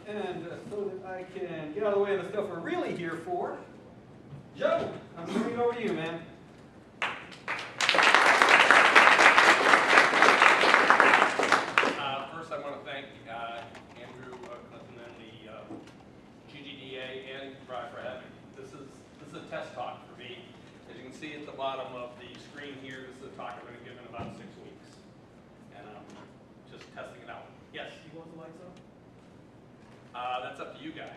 And so that I can get out of the way of the stuff we're really here for, Joe, I'm turning it over to you, man. First, I want to thank Andrew Clinton and the GGDA and Drive for having me. This is a test talk for me. As you can see at the bottom of the screen here, this is a talk I'm going to give in about 6 weeks. And I'm just testing it out. Yes? You want the lights on? That's up to you guys.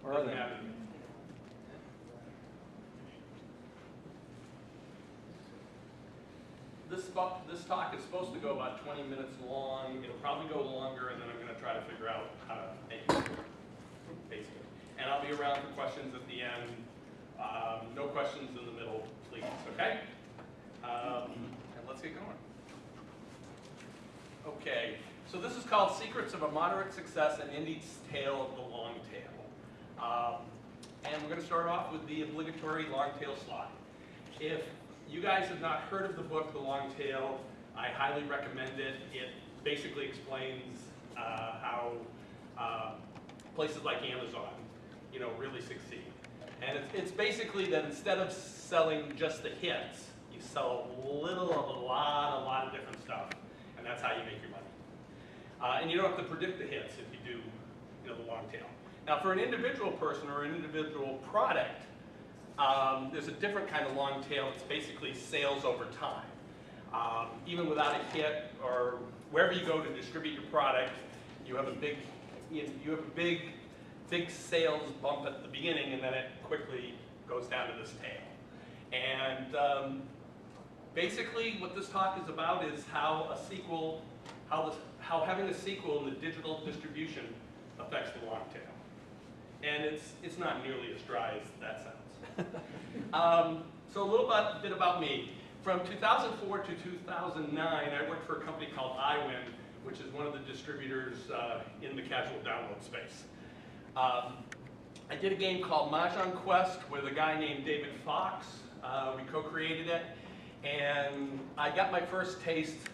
Or are they? This talk is supposed to go about 20 minutes long. It'll probably go longer, and then I'm going to try to figure out how to make it, basically. And I'll be around for questions at the end. No questions in the middle, please, okay? And let's get going. Okay, so this is called Secrets of a Moderate Success and Indie's Tale of the Long Tail. And we're going to start off with the obligatory long tail slide. If you guys have not heard of the book, The Long Tail, I highly recommend it. It basically explains how places like Amazon, really succeed. And it's basically that instead of selling just the hits, you sell a lot of different stuff, and that's how you make your money. And you don't have to predict the hits if you do, the long tail. Now, for an individual person or an individual product, there's a different kind of long tail. It's basically sales over time. Even without a hit or wherever you go to distribute your product, you have a big sales bump at the beginning, and then it quickly goes down to this tail. And basically, what this talk is about is how having a sequel in the digital distribution affects the long tail. And it's not nearly as dry as that sounds. So a little bit about me. From 2004 to 2009, I worked for a company called iWin, which is one of the distributors in the casual download space. I did a game called Mahjong Quest with a guy named David Fox. We co-created it, and I got my first taste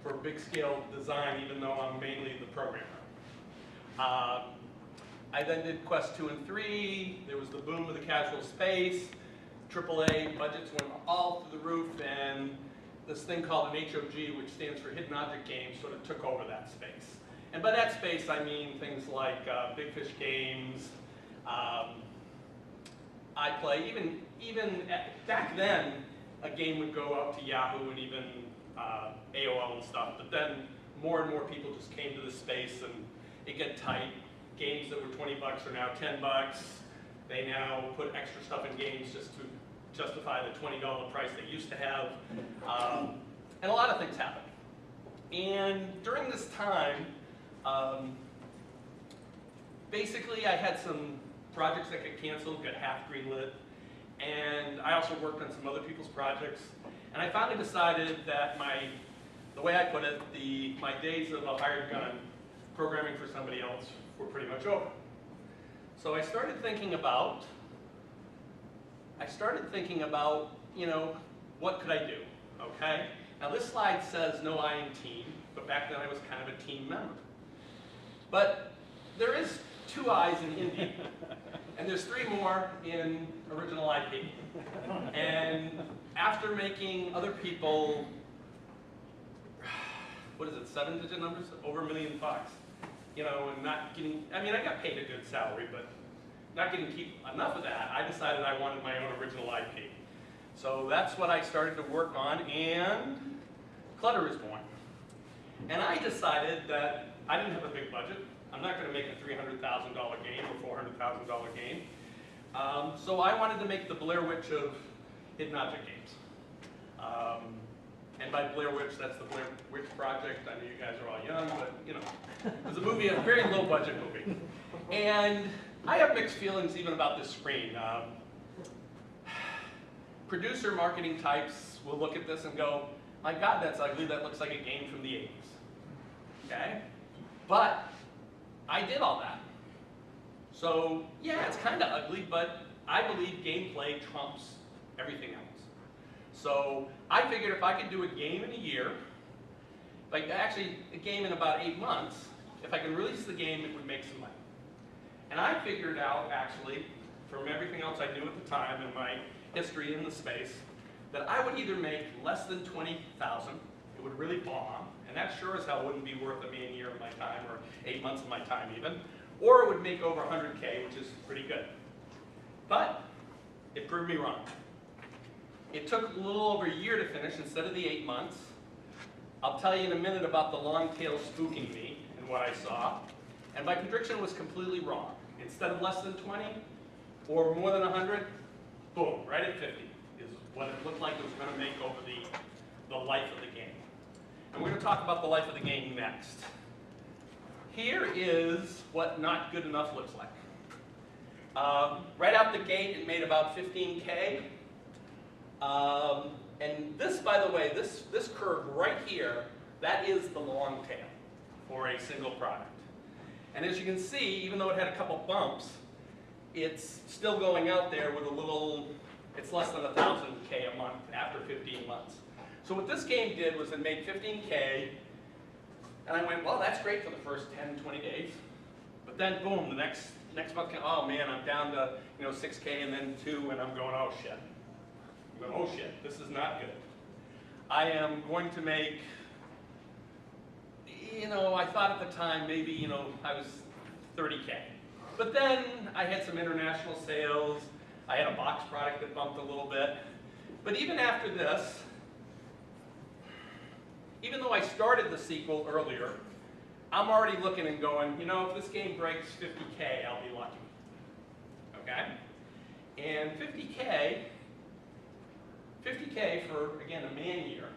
for big scale design, even though I'm mainly the programmer. I then did Quest 2 and 3. There was the boom of the casual space. AAA budgets went all through the roof, and this thing called an HOG, which stands for Hidden Object Games, sort of took over that space. And by that space, I mean things like BigFishGames, iPlay. Even back then, a game would go out to Yahoo and even AOL and stuff. But then more and more people just came to the space, and it got tight. Games that were 20 bucks are now 10 bucks. They now put extra stuff in games just to justify the $20 price they used to have. And a lot of things happen. And during this time, basically I had some projects that got canceled, got half greenlit, and I also worked on some other people's projects. And I finally decided that the way I put it, my days of a hired gun programming for somebody else were pretty much over. So I started thinking about, what could I do, okay? Now this slide says no I in team, but back then I was kind of a team member. But there is 2 I's in indie, and there's 3 more in original IP. And after making other people, what is it, 7-digit numbers? Over $1 million. And not getting, I got paid a good salary, but not getting enough of that, I decided I wanted my own original IP. So that's what I started to work on, and Clutter is born. And I decided that I didn't have a big budget. I'm not going to make a $300,000 game or $400,000 game. So I wanted to make the Blair Witch of hidden object games. And by Blair Witch, that's the Blair Witch Project. I know you guys are all young, but it was a movie, a very low budget movie. And I have mixed feelings even about this screen. Producer marketing types will look at this and go, my God, that's ugly. That looks like a game from the 80s. Okay? But I did all that. So yeah, it's kind of ugly, but I believe gameplay trumps everything else. So I figured if I could do a game in a year, like actually a game in about 8 months, if I can release the game, it would make some money. And I figured out, actually, from everything else I knew at the time and my history in the space, that I would either make less than 20,000, it would really bomb, and that sure as hell wouldn't be worth a year of my time, or 8 months of my time even, or it would make over 100K, which is pretty good. But it proved me wrong. It took a little over a year to finish instead of the 8 months. I'll tell you in a minute about the long tail spooking me and what I saw. And my prediction was completely wrong. Instead of less than 20 or more than 100, boom, right at 50 is what it looked like it was going to make over the life of the game. And we're going to talk about the life of the game next. Here is what not good enough looks like. Right out the gate, it made about 15K. And this, by the way, this curve right here, that is the long tail for a single product. And as you can see, even though it had a couple bumps, it's still going out there with a little, it's less than 1,000K a month after 15 months. So what this game did was it made 15K, and I went, well, that's great for the first 10, 20 days. But then, boom, the next month, oh man, I'm down to 6K and then 2, and I'm going, oh shit. I'm going, oh shit, this is not good. I am going to make, I thought at the time maybe, I was 30K. But then I had some international sales. I had a box product that bumped a little bit. But even after this, even though I started the sequel earlier, I'm already looking and going, if this game breaks 50K, I'll be lucky. Okay? And 50K for, again, a man year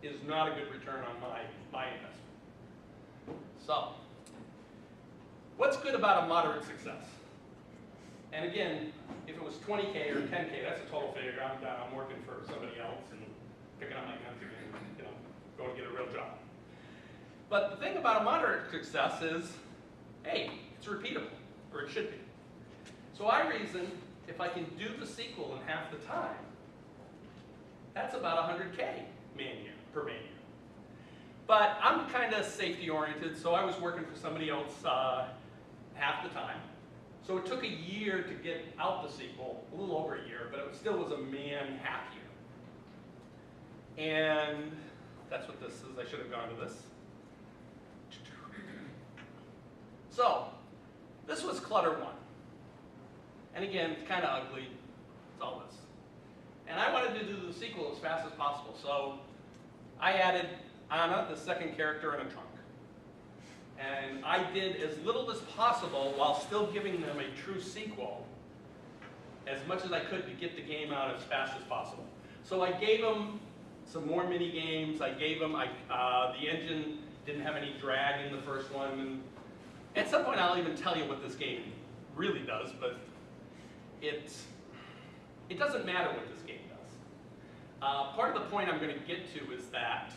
is not a good return on my investment. So, what's good about a moderate success? And again, if it was 20K or 10K, that's a total failure. I'm done. I'm working for somebody else and picking up my guns again, going to get a real job. But the thing about a moderate success is, hey, it's repeatable, or it should be. So I reason if I can do the sequel in half the time, that's about 100K per man year. But I'm kind of safety oriented, so I was working for somebody else half the time. So it took a year to get out the sequel, a little over a year, but it still was a man half year. And that's what this is. I should have gone to this. So, this was Clutter 1. And again, it's kind of ugly. It's all this. And I wanted to do the sequel as fast as possible, so I added Anna, the second character, in a trunk. And I did as little as possible while still giving them a true sequel, as much as I could to get the game out as fast as possible. So I gave them some more mini games. I gave them, the engine didn't have any drag in the first one. And at some point I'll even tell you what this game really does, but it doesn't matter what this game does. Part of the point I'm going to get to is that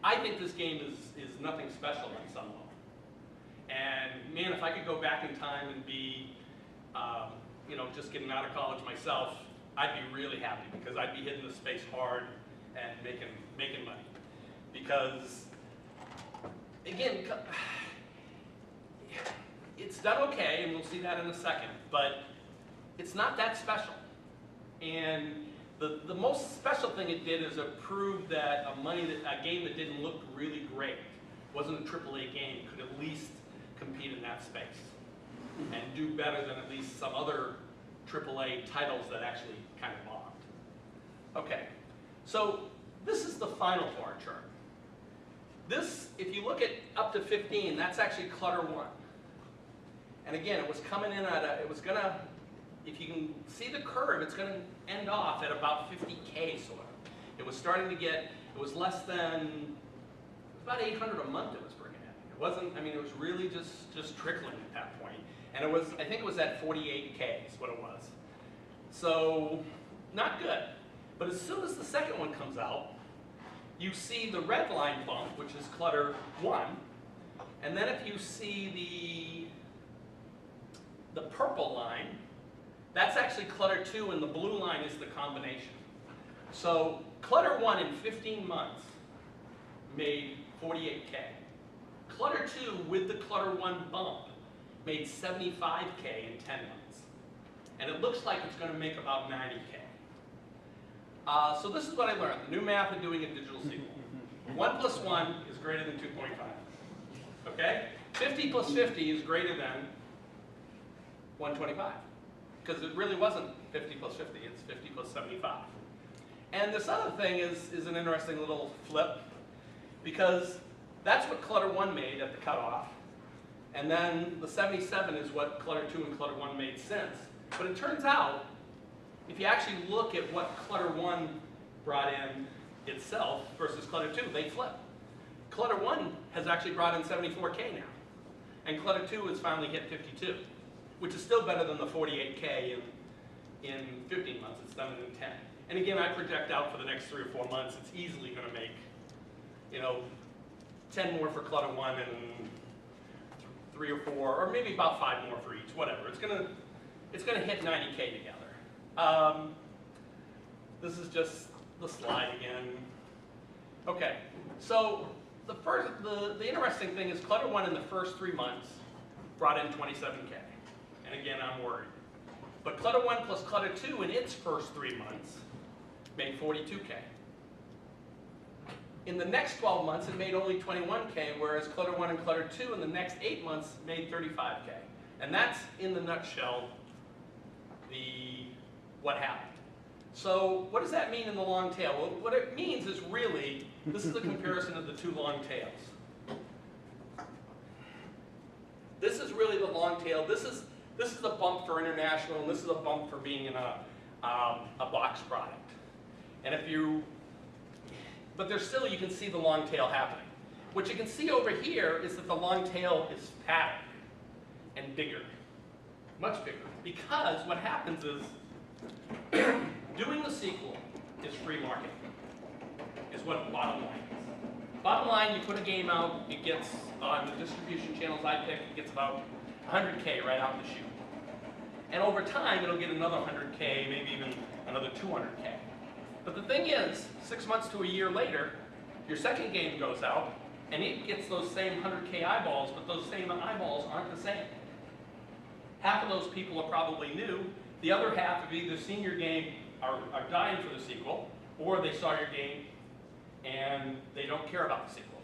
I think this game is nothing special on some level. And man, if I could go back in time and be, just getting out of college myself, I'd be really happy because I'd be hitting the space hard and making money. Because, again, it's done okay, and we'll see that in a second, but it's not that special. And the most special thing it did is it proved that a game that didn't look really great, wasn't a AAA game, could at least compete in that space and do better than at least some other AAA titles that actually kind of bombed. Okay, so this is the final bar chart. This, if you look at up to 15, that's actually Clutter 1. And again, it was coming in at if you can see the curve, it's going to end off at about 50K sort of. It was starting to get, it was less than, it was about 800 a month it was bringing in. It wasn't, it was really just trickling at that point. And it was, I think it was at 48K is what it was. So, not good. But as soon as the second one comes out, you see the red line bump, which is Clutter 1. And then if you see the purple line, that's actually Clutter 2, and the blue line is the combination. So Clutter 1 in 15 months made 48K. Clutter II with the Clutter I bump made 75K in 10 months. And it looks like it's going to make about 90K. So this is what I learned, the new math of doing a digital sequel. 1 plus 1 is greater than 2.5. Okay? 50 plus 50 is greater than 125. Because it really wasn't 50 plus 50, it's 50 plus 75. And this other thing is an interesting little flip, because that's what Clutter I made at the cutoff. And then the 77 is what Clutter II and Clutter I made since. But it turns out, if you actually look at what Clutter I brought in itself versus Clutter II, they flip. Clutter I has actually brought in 74K now. And Clutter II has finally hit 52, which is still better than the 48K in 15 months. It's done it in 10. And again, I project out for the next 3 or 4 months, it's easily going to make, 10 more for Clutter I and 3 or 4, or maybe about 5 more for each, whatever. It's going to hit 90K together. This is just the slide again. Okay, so the interesting thing is Clutter I in the first 3 months brought in 27K. And again, I'm worried. But Clutter I plus Clutter II in its first 3 months made 42K. In the next 12 months, it made only 21K, whereas Clutter I and Clutter II in the next 8 months made 35K. And that's, in the nutshell, what happened. So what does that mean in the long tail? Well, what it means is really, this is a comparison of the 2 long tails. This is really the long tail. This is a bump for international, and this is a bump for being in a box product. And but there's still, you can see the long tail happening. What you can see over here is that the long tail is fatter and bigger, much bigger. Because what happens is, doing the sequel is free marketing, is what the bottom line is. Bottom line, you put a game out, it gets, on the distribution channels I pick, it gets about 100K right out the chute. And over time, it'll get another 100K, maybe even another 200K. But the thing is, 6 months to a year later, your second game goes out, and it gets those same 100K eyeballs, but those same eyeballs aren't the same. Half of those people are probably new. The other half have either seen your game, are dying for the sequel, or they saw your game and they don't care about the sequel.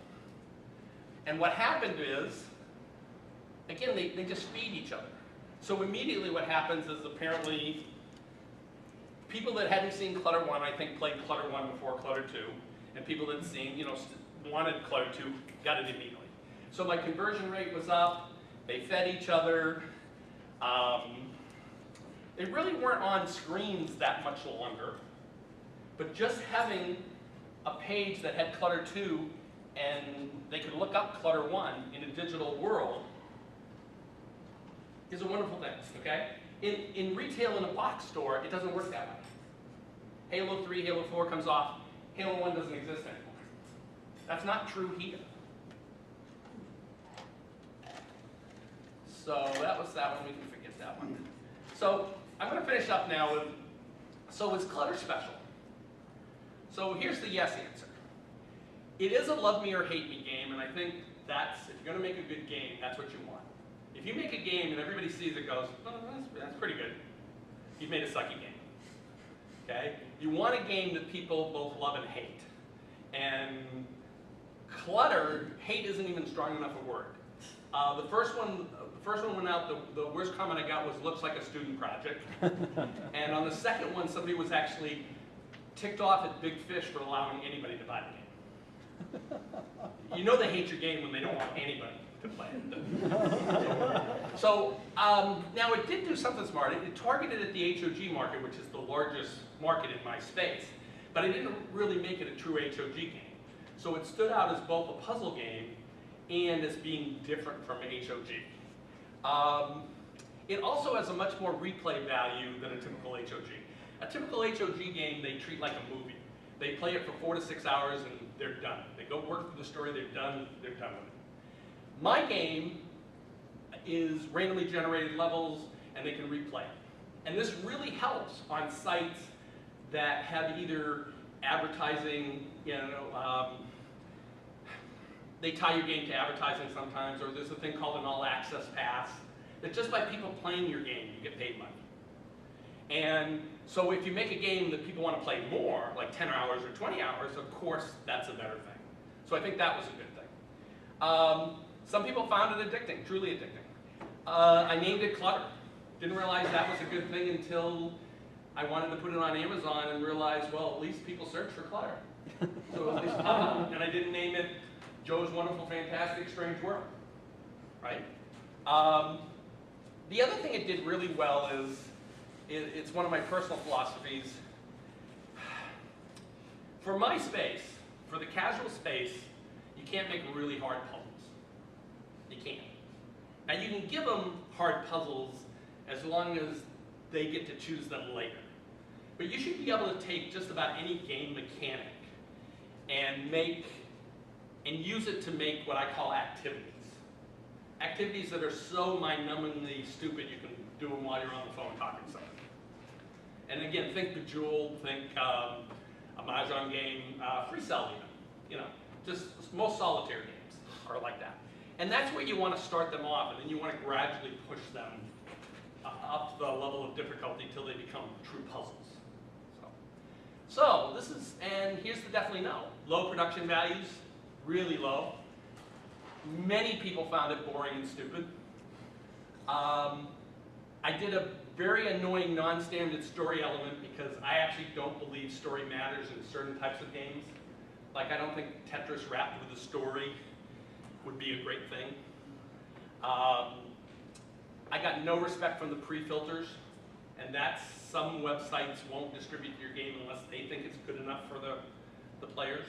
And what happened is, again, they just feed each other. So immediately what happens is apparently people that hadn't seen Clutter I think played Clutter I before Clutter II, and people that had seen, wanted Clutter II, got it immediately. So my conversion rate was up, they fed each other. They really weren't on screens that much longer, but just having a page that had Clutter II and they could look up Clutter I in a digital world is a wonderful thing, okay? In retail in a box store, it doesn't work that way. Halo 3, Halo 4 comes off, Halo 1 doesn't exist anymore. That's not true here. So that was that one, we can forget that one. So I'm going to finish up now with, so is Clutter special? So here's the yes answer. It is a love me or hate me game, and I think that's, if you're going to make a good game, that's what you want. If you make a game and everybody sees it goes, oh, that's pretty good, you've made a sucky game. Okay? You want a game that people both love and hate. And clutter, hate isn't even strong enough a word. The first one went out, the worst comment I got was, looks like a student project. And on the second one, somebody was actually ticked off at Big Fish for allowing anybody to buy the game. You know they hate your game when they don't want anybody to play it. So now it did do something smart. It targeted at the HOG market, which is the largest market in my space, but it didn't really make it a true HOG game. So it stood out as both a puzzle game and as being different from HOG. It also has a much more replay value than a typical HOG. A typical HOG game they treat like a movie. They play it for 4 to 6 hours and they're done. They go work through the story, they're done with it. My game is randomly generated levels and they can replay it. And this really helps on sites that have either advertising, They tie your game to advertising sometimes, or there's a thing called an all-access pass, that just by people playing your game, you get paid money. And so if you make a game that people want to play more, like 10 hours or 20 hours, of course, that's a better thing. So I think that was a good thing. Some people found it addicting, truly addicting. I named it Clutter. Didn't realize that was a good thing until I wanted to put it on Amazon and realized, well, at least people search for clutter. So at least, and I didn't name it Joe's Wonderful, Fantastic, Strange World, right? The other thing it did really well is, it's one of my personal philosophies. For my space, for the casual space, you can't make really hard puzzles. You can't. Now you can give them hard puzzles as long as they get to choose them later. But you should be able to take just about any game mechanic and use it to make what I call activities. Activities that are so mind-numbingly stupid you can do them while you're on the phone talking to someone. And again, think Bejeweled, think a Mahjong game, Free Cell even. You know, just most solitaire games are like that. And that's where you want to start them off, and then you want to gradually push them up the level of difficulty till they become true puzzles. So this is, and here's the definitely no. Low production values, really low. Many people found it boring and stupid. I did a very annoying non-standard story element because I actually don't believe story matters in certain types of games. Like I don't think Tetris wrapped with a story would be a great thing. I got no respect from the pre-filters, and that's some websites won't distribute your game unless they think it's good enough for the players.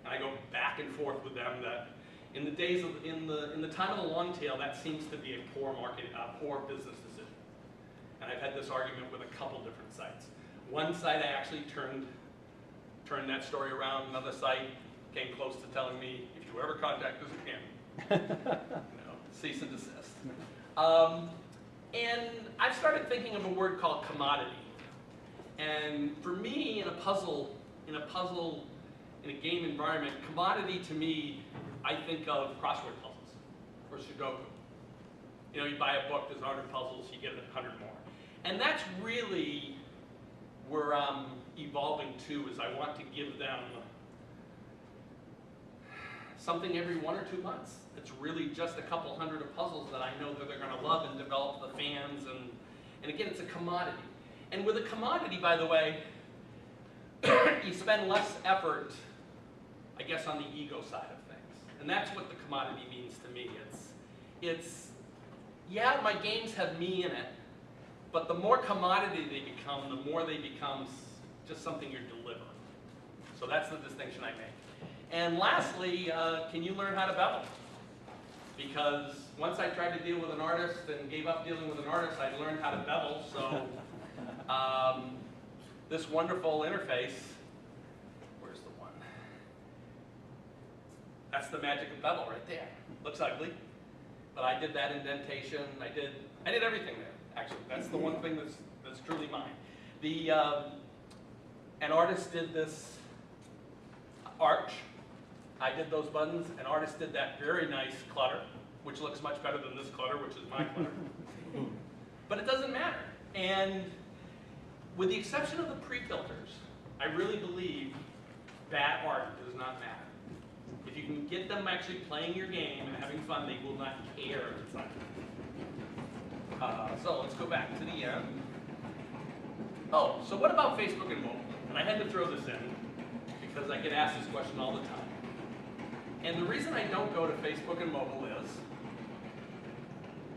And I go back and forth with them that in the days of in the time of the long tail, that seems to be a poor poor business decision. And I've had this argument with a couple different sites. One site I actually turned that story around. Another site came close to telling me, if you ever contact us again, cease and desist. And I've started thinking of a word called commodity. And for me, in a game environment, commodity to me, I think of crossword puzzles or Sudoku. You know, you buy a book, there's 100 puzzles, you get 100 more. And that's really where I'm evolving to, is I want to give them something every 1 or 2 months. It's really just a couple hundred of puzzles that I know that they're going to love and develop the fans. And again, it's a commodity. And with a commodity, by the way, you spend less effort, I guess, on the ego side of things. And that's what the commodity means to me. It's yeah, my games have me in it, but the more commodity they become, the more they become just something you're delivering. So that's the distinction I make. And lastly, can you learn how to bevel? Because once I tried to deal with an artist and gave up dealing with an artist, I learned how to bevel. So this wonderful interface, where's the one? That's the magic of bevel right there. Looks ugly, but I did that indentation. I did everything there. Actually, that's the one thing that's truly mine. An artist did this arch. I did those buttons. An artist did that very nice clutter, which looks much better than this clutter, which is my clutter. But it doesn't matter. And with the exception of the pre-filters, I really believe bad art does not matter. If you can get them actually playing your game and having fun, they will not care if it's not good. So let's go back to the end. Oh, so what about Facebook and mobile? And I had to throw this in because I get asked this question all the time. And the reason I don't go to Facebook and mobile is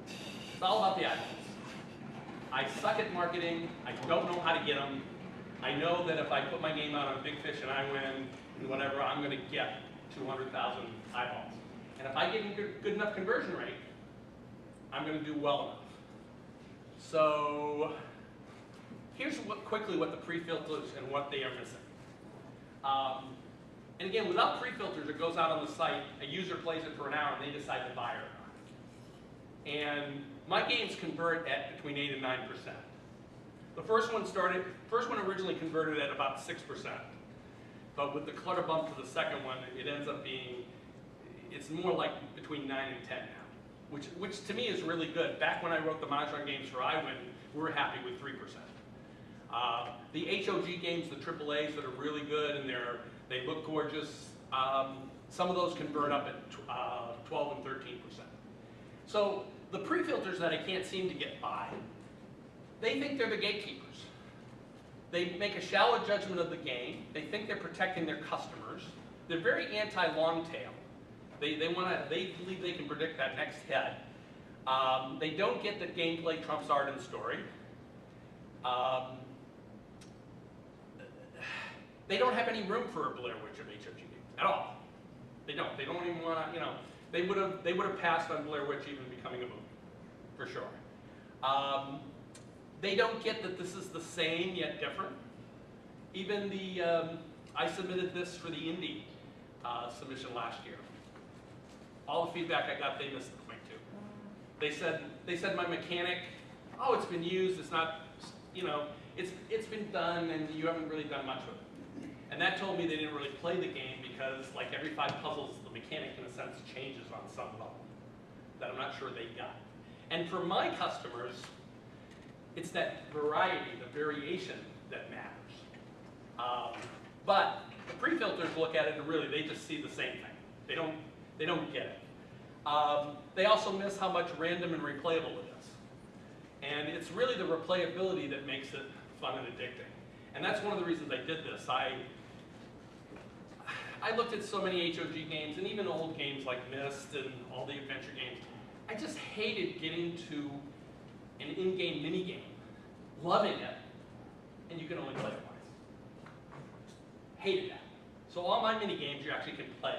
it's all about the eyeballs. I suck at marketing. I don't know how to get them. I know that if I put my game out on Big Fish and iWin and whatever, I'm going to get 200,000 eyeballs. And if I get a good enough conversion rate, I'm going to do well enough. So here's quickly what the pre-filters and what they are missing. And again, without pre-filters, it goes out on the site, a user plays it for an hour, and they decide to buy it or not. And my games convert at between 8 and 9%. The first one originally converted at about 6%. But with the clutter bump to the second one, it ends up being it's more like between 9 and 10 now, which to me is really good. Back when I wrote the Mahjong games for iWin, we were happy with 3%. The HOG games, the AAAs that are really good and they look gorgeous, some of those convert up at 12 and 13%. So the pre-filters that I can't seem to get by, they think they're the gatekeepers. They make a shallow judgment of the game. They think they're protecting their customers. They're very anti-long tail. They believe they can predict that next head. They don't get that gameplay trumps art and story. They don't have any room for a Blair Witch of HOG games at all. They don't. They don't even want to. You know, they would have passed on Blair Witch even becoming a movie, for sure. They don't get that this is the same yet different. Even I submitted this for the indie submission last year. All the feedback I got, they missed the point too. They said my mechanic, oh, it's been used. It's not, you know, it's been done, and you haven't really done much with it. And that told me they didn't really play the game because, like every 5 puzzles, the mechanic in a sense changes on some level that I'm not sure they got. And for my customers, it's that variety, the variation that matters. But the pre-filters look at it and really they just see the same thing. They don't get it. They also miss how much random and replayable it is. And it's really the replayability that makes it fun and addicting. And that's one of the reasons I did this. I looked at so many HOG games and even old games like Myst and all the adventure games. I just hated getting to an in-game mini-game, loving it, and you can only play it once. Hated that. So all my mini-games you actually can play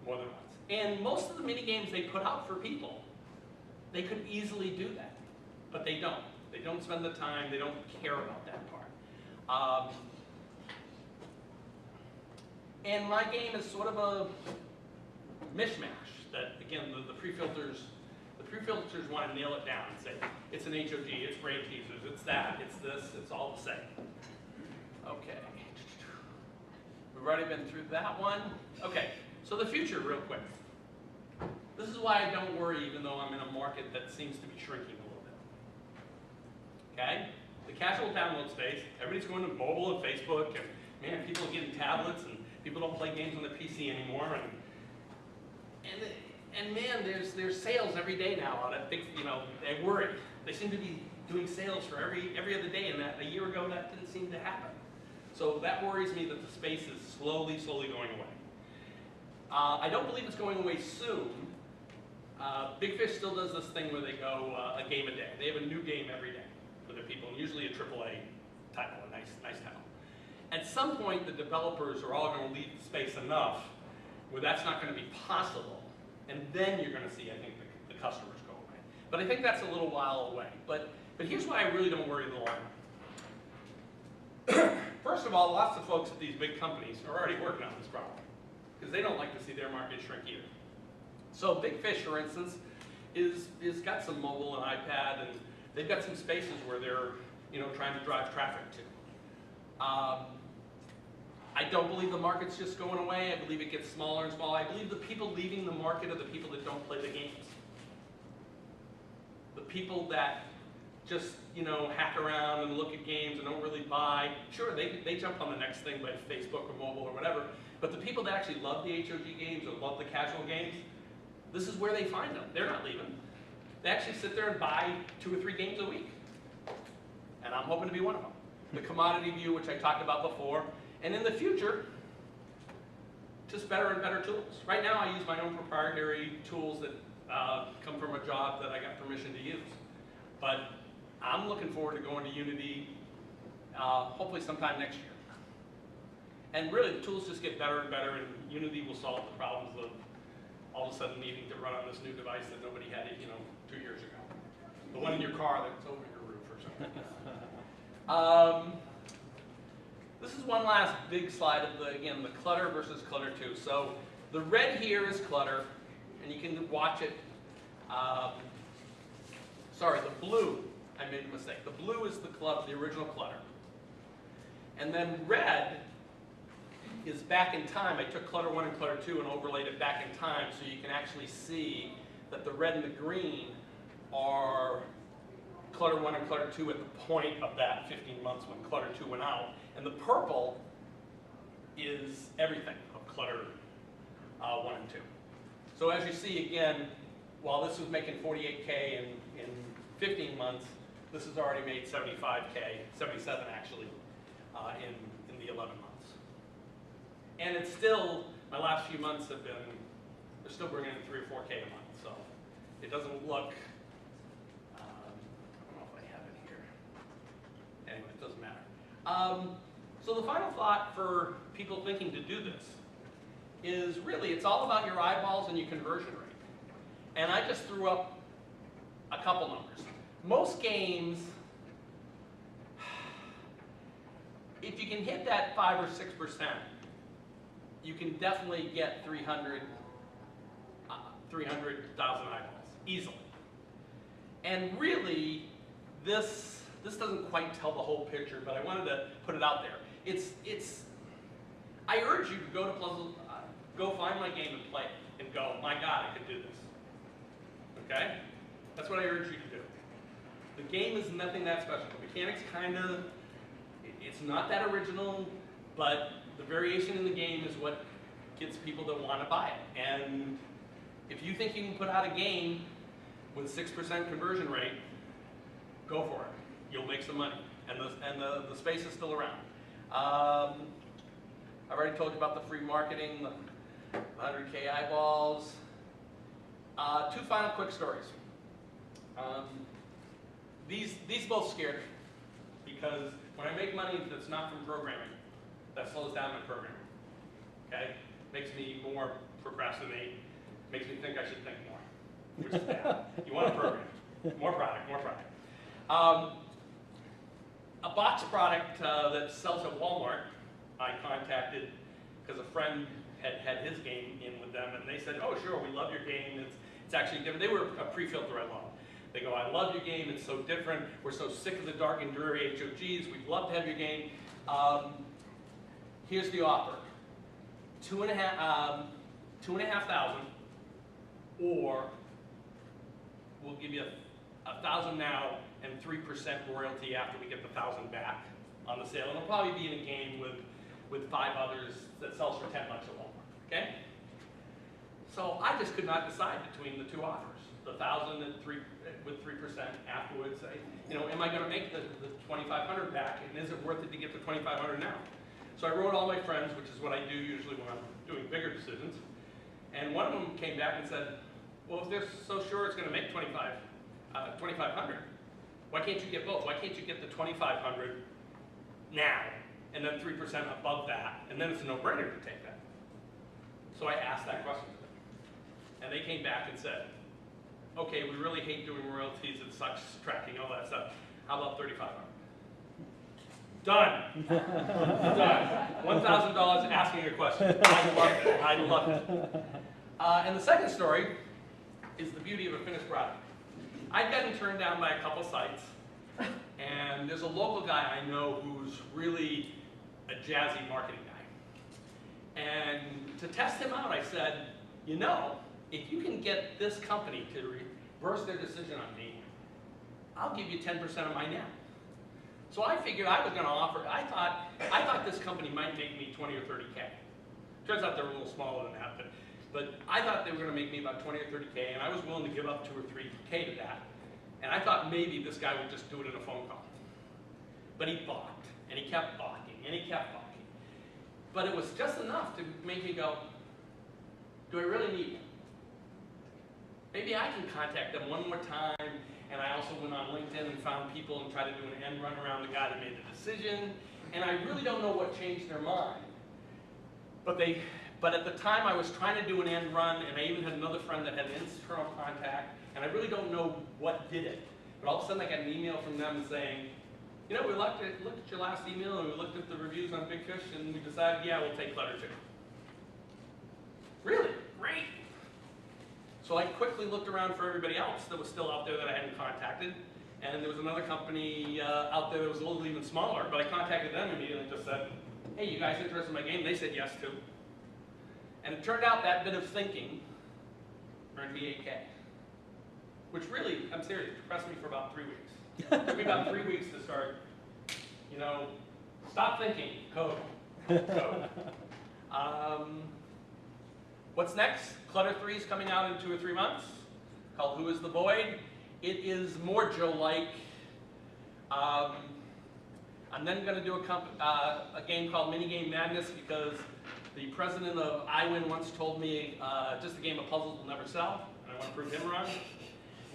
more than once. And most of the mini-games they put out for people, they could easily do that, but they don't. They don't spend the time, they don't care about that part. And my game is sort of a mishmash that, again, the pre-filters want to nail it down and say, it's an HOG, it's brain teasers, it's that, it's this, it's all the same. Okay. We've already been through that one. Okay, so the future real quick. This is why I don't worry even though I'm in a market that seems to be shrinking a little bit. Okay? The casual download space, everybody's going to mobile and Facebook, and man, people are getting tablets, and people don't play games on the PC anymore, and man, there's sales every day now on it. You know, they worry. They seem to be doing sales for every other day, and that a year ago that didn't seem to happen. So that worries me that the space is slowly going away. I don't believe it's going away soon. Big Fish still does this thing where they go a game a day. They have a new game every day for their people, and usually a AAA title, a nice title. At some point, the developers are all going to leave the space enough where that's not going to be possible, and then you're going to see, I think, the customers go away. But I think that's a little while away. But here's why I really don't worry in the long run. First of all, lots of folks at these big companies are already working on this problem because they don't like to see their market shrink either. So Big Fish, for instance, is got some mobile and iPad, and they've got some spaces where they're trying to drive traffic to. I don't believe the market's just going away. I believe it gets smaller and smaller. I believe the people leaving the market are the people that don't play the games. The people that just hack around and look at games and don't really buy. Sure, they jump on the next thing by Facebook or mobile or whatever. But the people that actually love the HOG games or love the casual games, this is where they find them. They're not leaving. They actually sit there and buy 2 or 3 games a week. And I'm hoping to be one of them. The commodity view, which I talked about before. And in the future, just better and better tools. Right now, I use my own proprietary tools that come from a job that I got permission to use. But I'm looking forward to going to Unity, hopefully sometime next year. And really, the tools just get better and better, and Unity will solve the problems of all of a sudden needing to run on this new device that nobody had, 2 years ago. The one in your car that's over your roof or something. This is one last big slide of the Clutter versus Clutter II. So the red here is Clutter, and you can watch it. Sorry, the blue, I made a mistake. The blue is the original Clutter. And then red is back in time. I took Clutter I and Clutter II and overlaid it back in time so you can actually see that the red and the green are Clutter I and Clutter II at the point of that 15 months when Clutter II went out. And the purple is everything of Clutter I and II. So as you see, again, while this was making 48K in 15 months, this has already made 75K, 77 actually, in the 11 months. And it's still, my last few months have been, they're still bringing in 3 or 4K a month, so it doesn't look, I don't know if I have it here. Anyway, it doesn't matter. So the final thought for people thinking to do this is really, it's all about your eyeballs and your conversion rate. And I just threw up a couple numbers. Most games, if you can hit that 5 or 6%, you can definitely get 300,000 eyeballs, easily. And really, this doesn't quite tell the whole picture, but I wanted to put it out there. I urge you to go to Puzzle, go find my game and play it, and go, my God, I could do this. Okay? That's what I urge you to do. The game is nothing that special. The mechanics it's not that original, but the variation in the game is what gets people to want to buy it. And if you think you can put out a game with 6% conversion rate, go for it. You'll make some money. And the space is still around. I've already told you about the free marketing, the 100K eyeballs. 2 final quick stories. These both scared me, because when I make money that's not from programming, that slows down my programming. Okay? Makes me more procrastinate, makes me think I should think more, which is bad. You want to program. More product, more product. A box product that sells at Walmart, I contacted because a friend had his game in with them, and they said, oh sure, we love your game. It's actually different. They were a pre-filter I love. They go, I love your game, it's so different. We're so sick of the dark and dreary HOGs. We'd love to have your game. Here's the offer. 2,500, or we'll give you 1,000 now and 3% royalty after we get the 1,000 back on the sale. And it'll probably be in a game with 5 others that sells for $10 at Walmart. Okay? So I just could not decide between the 2 offers. The 1,000 and with 3% afterwards. Am I going to make the 2,500 back, and is it worth it to get the 2,500 now? So I wrote all my friends, which is what I do usually when I'm doing bigger decisions. And one of them came back and said, well, if they're so sure it's going to make 2,500, why can't you get both? Why can't you get the 2,500 now, and then 3% above that, and then it's a no-brainer to take that? So I asked that question to them. And they came back and said, okay, we really hate doing royalties, it sucks tracking, all that stuff. How about 3,500? Done. Done. $1,000 asking a question. I loved it. I loved it. And the second story is the beauty of a finished product. I've gotten turned down by a couple sites, and there's a local guy I know who's really a jazzy marketing guy. And to test him out, I said, if you can get this company to reverse their decision on me, I'll give you 10% of my net. So I figured I was going to offer, I thought this company might make me 20 or 30K. Turns out they're a little smaller than that, but I thought they were going to make me about 20 or 30K, and I was willing to give up 2 or 3K to that. And I thought maybe this guy would just do it in a phone call. But he balked, and he kept balking, and he kept balking. But it was just enough to make me go, do I really need them? Maybe I can contact them one more time. And I also went on LinkedIn and found people and tried to do an end run around the guy that made the decision. And I really don't know what changed their mind. But at the time I was trying to do an end run, and I even had another friend that had an internal contact, and I really don't know what did it. But all of a sudden I got an email from them saying, we looked at your last email, and we looked at the reviews on Big Fish, and we decided, yeah, we'll take Clutter II. Really? Great. So I quickly looked around for everybody else that was still out there that I hadn't contacted. And there was another company out there that was a little even smaller, but I contacted them immediately and just said, hey, you guys interested in my game? They said yes to. And it turned out that bit of thinking earned me 8K. Which really, I'm serious, depressed me for about 3 weeks. It took me about 3 weeks to start, you know, stop thinking, code, code. What's next? Clutter III is coming out in 2 or 3 months, called Who is the Void? It is more Joe-like. I'm then going to do a game called Minigame Madness because the president of iWin once told me just a game of puzzles will never sell, and I want to prove him wrong.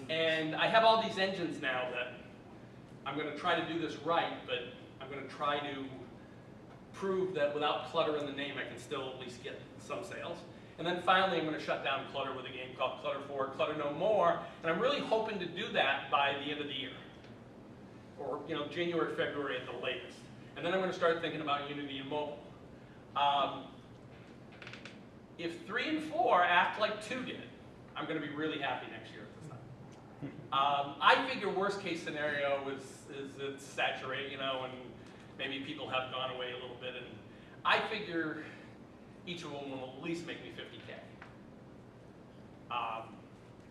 And I have all these engines now that I'm going to try to do this right, but I'm going to try to prove that without Clutter in the name, I can still at least get some sales. And then finally, I'm going to shut down Clutter with a game called Clutter IV, Clutter No More. And I'm really hoping to do that by the end of the year, or January, February at the latest. And then I'm going to start thinking about Unity and mobile. If 3 and 4 act like 2 did, I'm going to be really happy next year at this time. I figure worst case scenario is it's saturated, and maybe people have gone away a little bit. And I figure each of them will at least make me 50K.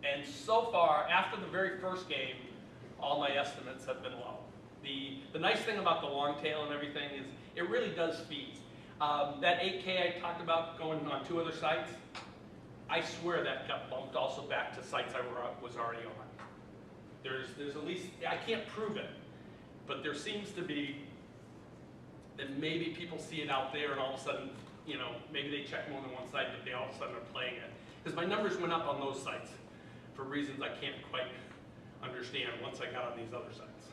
And so far, after the very first game, all my estimates have been low. The nice thing about the long tail and everything is it really does feed. That 8K I talked about going on 2 other sites, I swear that got bumped also back to sites I was already on. There's at least, I can't prove it, but there seems to be that maybe people see it out there and all of a sudden, maybe they check more than one site, but they all of a sudden are playing it. Because my numbers went up on those sites for reasons I can't quite understand once I got on these other sites.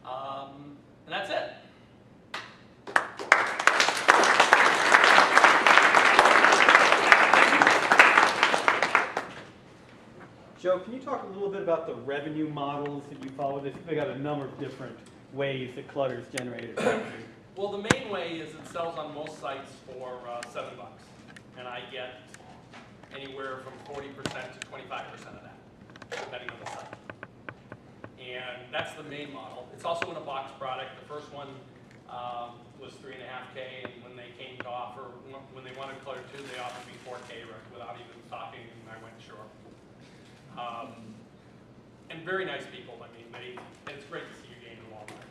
And that's it. Joe, can you talk a little bit about the revenue models that you follow? They got a number of different ways that Clutter's generated revenue. Well, the main way is it sells on most sites for $7, and I get anywhere from 40% to 25% of that, depending on the site. And that's the main model. It's also in a box product. The first one was 3.5K, and when they came to offer, when they wanted Clutter II, they offered me 4K without even talking, and I went sure. And very nice people. I mean, and it's great to see you game in Walmart.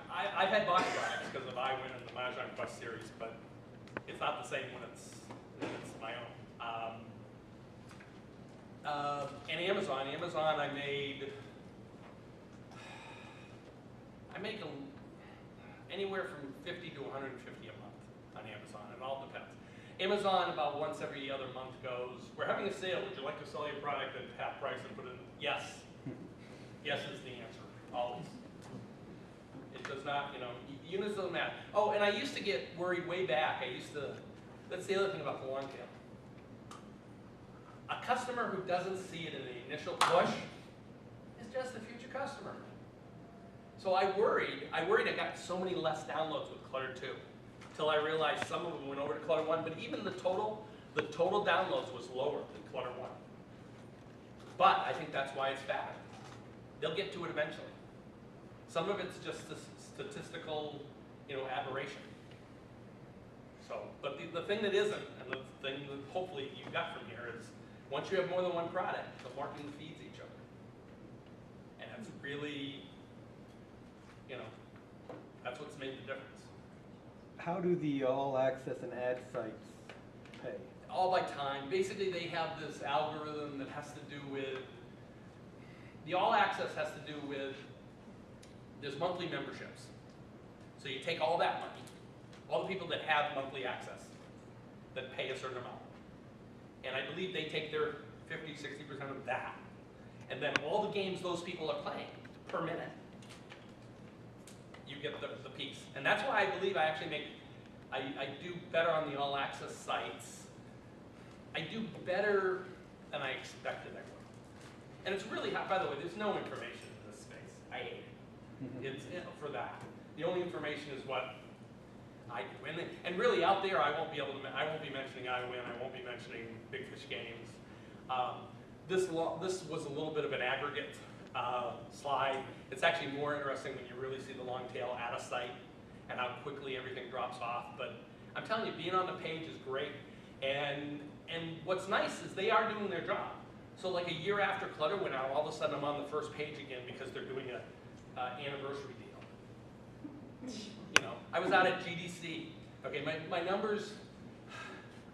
I've had box products because of iWin and the Mahjong Quest series, but it's not the same when it's my own. And Amazon, I make anywhere from 50 to 150 a month on Amazon. It all depends. Amazon about once every other month goes, we're having a sale, would you like to sell your product at half price and put it in? Yes. Yes is the answer, always. It does not, units don't matter. Oh, and I used to get worried way back. That's the other thing about the long tail. A customer who doesn't see it in the initial push is just a future customer. So I worried I got so many less downloads with Clutter II. Until I realized some of them went over to Clutter I, but even the total downloads was lower than Clutter I. But I think that's why it's bad. They'll get to it eventually. Some of it's just a statistical, aberration. So, but the thing that isn't, and the thing that hopefully you got from here is, once you have more than one product, the marketing feeds each other. And it's really, that's what's made the difference. How do the all-access and ad sites pay? All by time. Basically, they have this algorithm that has to do with, the all-access has to do with, there's monthly memberships. So you take all that money, all the people that have monthly access, that pay a certain amount. And I believe they take their 50, 60% of that. And then all the games those people are playing per minute, you get the piece. And that's why I believe I actually I do better on the all-access sites. I do better than I expected I would. And it's really, by the way, there's no information in this space. I hate it. It's for that. The only information is what I do. And really out there, I won't be mentioning iWin, I won't be mentioning BigFishGames. This was a little bit of an aggregate slide. It's actually more interesting when you really see the long tail at a site. and how quickly everything drops off. But I'm telling you, being on the page is great. And what's nice is they are doing their job. So like a year after Clutter went out, all of a sudden I'm on the first page again because they're doing a anniversary deal. You know, I was out at GDC. Okay, my numbers,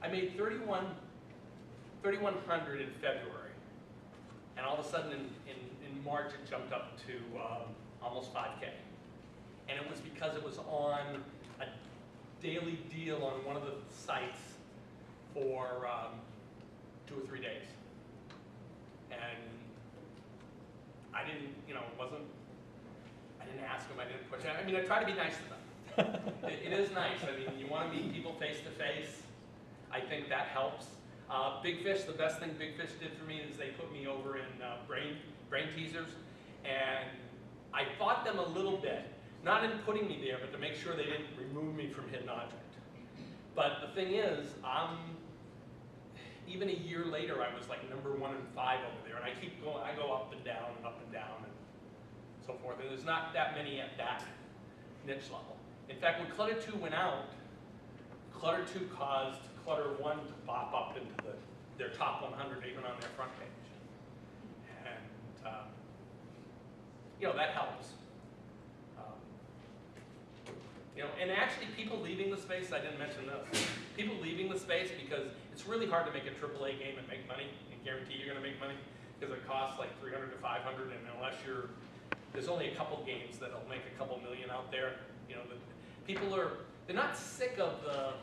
I made 3,100 in February. And all of a sudden in March it jumped up to almost 5K. And it was because it was on a daily deal on one of the sites for 2 or 3 days. And I didn't, you know, I didn't ask them, I didn't push it. I mean, I try to be nice to them. It is nice. I mean, you want to meet people face to face. I think that helps. Big Fish, the best thing Big Fish did for me is they put me over in brain teasers. And I fought them a little bit, not in putting me there, but to make sure they didn't remove me from Hidden Object. But the thing is, even a year later, I was like #1 and 5 over there, and I keep going. I go up and down and so forth. And there's not that many at that niche level. In fact, when Clutter II went out, Clutter II caused Clutter I to pop up into their top 100, even on their front page. And you know, that helps. You know, and actually people leaving the space, I didn't mention this, people leaving the space because it's really hard to make a AAA game and make money and guarantee you're going to make money because it costs like $300 to $500, and unless there's only a couple games that'll make a couple million out there. You know, people they're not sick of the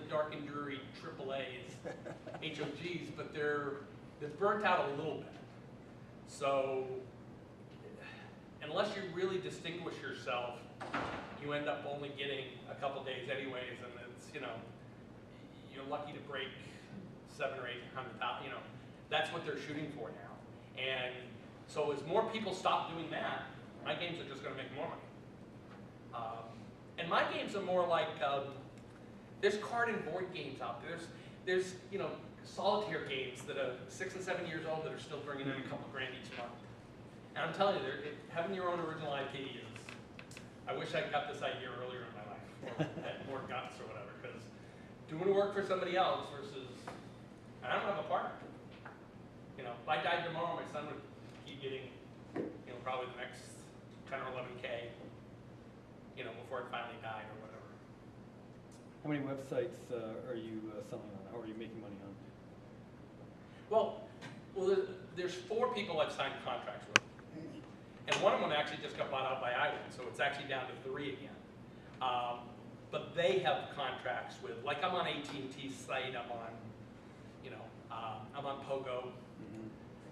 dark and dreary AAAs, HOGs, but they're burnt out a little bit. So unless you really distinguish yourself, you end up only getting a couple days anyways, and it's, you know, you're lucky to break 700,000 or 800,000. You know, that's what they're shooting for now. And so as more people stop doing that, my games are just going to make more money. And my games are more like there's card and board games out there. There's you know, solitaire games that are 6 and 7 years old that are still bringing in a couple grand each month. And I'm telling you, having your own original IP is. I wish I got this idea earlier in my life, or had more guts or whatever, because doing work for somebody else versus, and I don't have a partner. You know, if I died tomorrow, my son would keep getting, you know, probably the next 10 or 11K, you know, before it finally died or whatever. How many websites are you selling on? How are you making money on? Well, there's 4 people I've signed contracts with. And one of them actually just got bought out by iWin, so it's actually down to 3 again. But they have contracts with, like I'm on AT&T's site, I'm on, you know, I'm on Pogo,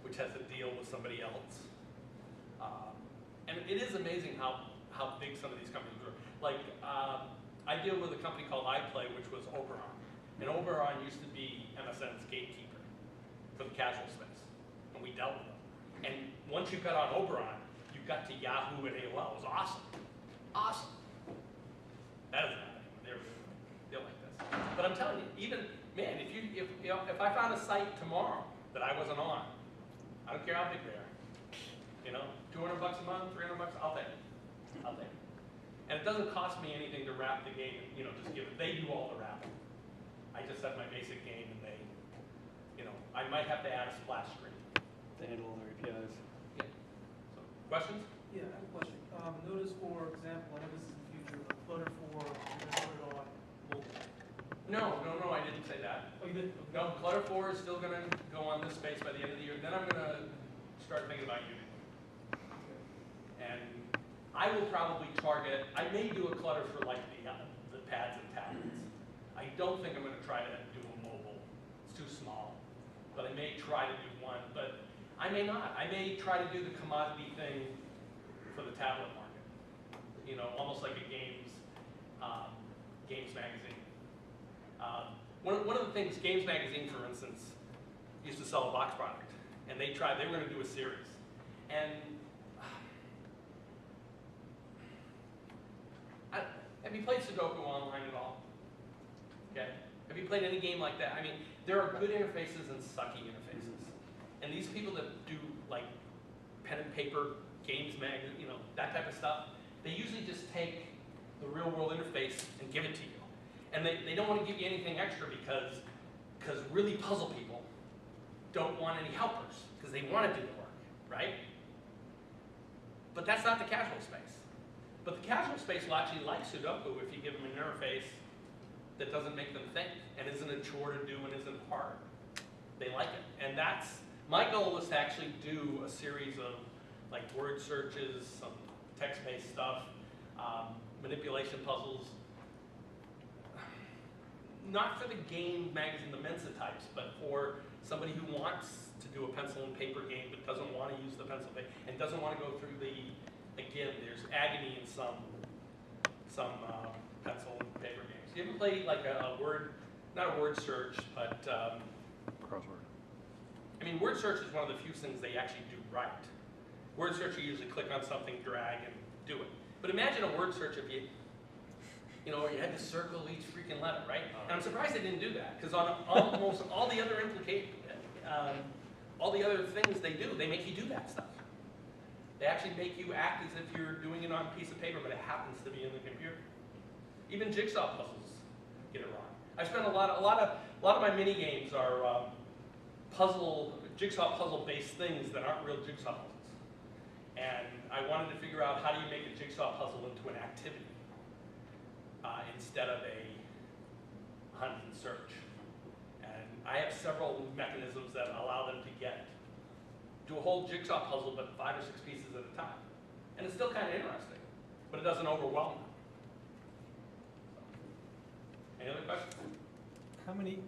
which has a deal with somebody else. And it is amazing how big some of these companies are. Like, I deal with a company called iPlay, which was Oberon. And Oberon used to be MSN's gatekeeper for the casual space. And we dealt with them. And once you got on Oberon, you got to Yahoo and AOL. It was awesome. Awesome. That isn't happening. They're like this. But I'm telling you, even, man, if I found a site tomorrow that I wasn't on, I don't care how big they are. You know, $200 a month, $300, I'll take it. I'll take it. And it doesn't cost me anything to wrap the game, you know, just give it. They do all the wrapping. I just have my basic game and they, you know, I might have to add a splash screen. They handle all their APIs. Yeah. So, questions? Yeah, I have a question. Notice, for example, I know this is the future, but Clutter 4, you're going to put it on mobile. No, I didn't say that. Oh, you did? No, Clutter 4 is still going to go on this space by the end of the year. Then I'm going to start thinking about using it. Okay. And I will probably target, I may do a Clutter for like the pads and tablets. I don't think I'm going to try to do a mobile. It's too small. But I may try to do one, but I may not. I may try to do the commodity thing for the tablet market. You know, almost like a games magazine. One of the things, Games Magazine, for instance, used to sell a box product, and they were going to do a series. And have you played Sudoku online at all? Okay. Have you played any game like that? I mean, there are good interfaces and sucky interfaces. And these people that do like pen and paper, games magazine, you know, that type of stuff, they usually just take the real world interface and give it to you. And they don't want to give you anything extra because really puzzle people don't want any helpers because they want to do the work, right? But that's not the casual space. But the casual space will actually like Sudoku if you give them an interface that doesn't make them think and isn't a chore to do and isn't hard. They like it. And that's, my goal was to actually do a series of like word searches, some text-based stuff, manipulation puzzles, not for the game magazine, the Mensa types, but for somebody who wants to do a pencil and paper game but doesn't want to use the pencil paper and doesn't want to go through the, again, there's agony in some pencil and paper games. You ever play like a word, not a word search, but Crossword. I mean, word search is one of the few things they actually do right. Word search, you usually click on something, drag, and do it. But imagine a word search if you had to circle each freaking letter, right? And I'm surprised they didn't do that, because on almost all the other all the other things they do, they make you do that stuff. They actually make you act as if you're doing it on a piece of paper, but it happens to be in the computer. Even jigsaw puzzles get it wrong. I spent a lot of my mini games are jigsaw puzzle based things that aren't real jigsaw puzzles. And I wanted to figure out how do you make a jigsaw puzzle into an activity instead of a hunt and search. And I have several mechanisms that allow them to do a whole jigsaw puzzle, but 5 or 6 pieces at a time. And it's still kind of interesting, but it doesn't overwhelm them. Any other questions? How many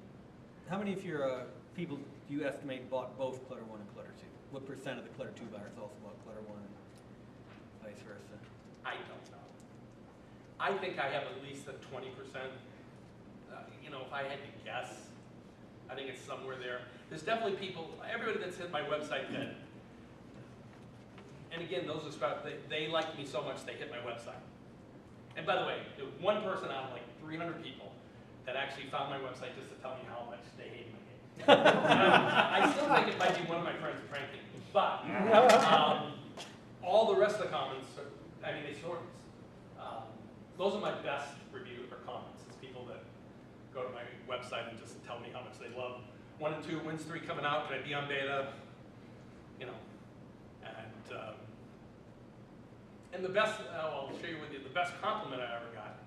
of your people do you estimate bought both Clutter 1 and Clutter 2? What percent of the Clutter 2 buyers also bought Clutter 1 and vice versa? I don't know. I think I have at least a 20%. If I had to guess, I think it's somewhere there. There's definitely people, everybody that's hit my website that, and again, those are they like me so much they hit my website. And by the way, there was one person out of like 300 people that actually found my website just to tell me how much they hated my game. I still think it might be one of my friends pranking me, but all the rest of the comments, they sort those are my best reviews or comments. It's people that go to my website and just tell me how much they love 1 and 2, Wins 3 coming out, can I be on beta? And the best, I'll share with you, the best compliment I ever got